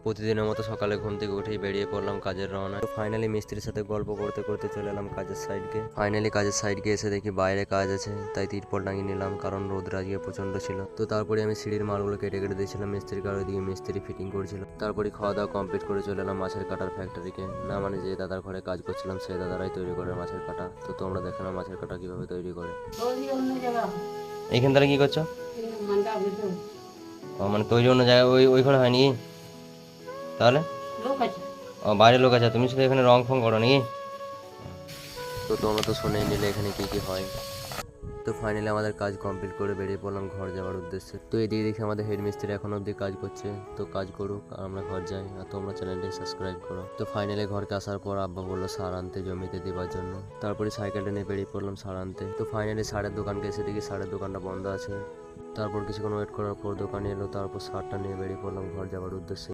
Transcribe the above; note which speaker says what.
Speaker 1: প্রতিদিনের মতো সকালে ঘুম থেকে উঠেই বেরিয়ে পড়লাম কাজের রওনা। তো ফাইনালি মিস্ত্রির সাথে গল্প করতে করতে চলে এলাম কাজের সাইডকে। ফাইনালি কাজের সাইডকে এসে দেখি বাইরে কাজ আছে, তাই তিরপল টাঙিয়ে নিলাম, কারণ রোদ আজকে প্রচন্ড ছিল। তো তারপরে আমি সিঁড়ির মালগুলো কেটে কেটে দিয়েছিলাম মিস্ত্রিকে, আর ওইদিকে মিস্ত্রি ফিটিং করেছিল। তারপরে খাওয়া দাওয়া কমপ্লিট করে চলে এলাম মাছের কাটার ফ্যাক্টরিকে। না মানে যে দাদার ঘরে কাজ করছিলাম সেই দাদারাই তৈরি করে মাছের কাটা। তো তোমরা দেখো না মাছের কাটা কিভাবে তৈরি করে। এইখান তাহলে কি করছো? ও মানে তৈরি অন্য জায়গায়, ওইখানে হয়নি তাহলে? ও বাইরে লোক আছে, তুমি শুধু এখানে রং ফং করো নাকি? তো তোমরা তো শুনেই নিলে এখানে কি কি হয়। তো ফাইনালি আমাদের কাজ কমপ্লিট করে বেরিয়ে পড়লাম ঘর যাওয়ার উদ্দেশ্যে। তো এদিকে দেখি আমাদের হেড মিস্ত্রি এখন অব্দি কাজ করছে, তো কাজ করুক আর আমরা ঘর যাই। আর তোমরা চ্যানেলটি সাবস্ক্রাইব করো। তো ফাইনালি ঘরকে আসার পর আব্বা বললো সার আনতে জমিতে দেওয়ার জন্য। তারপরে সাইকেলটা নিয়ে বেরিয়ে পড়লাম সার আনতে। তো ফাইনালি সারের দোকানকে এসে দেখি সারের দোকানটা বন্ধ আছে। তারপর কিছুক্ষণ ওয়েট করার পর দোকানে এলো, তারপর সারটা নিয়ে বেরিয়ে পড়লাম ঘর যাওয়ার উদ্দেশ্যে।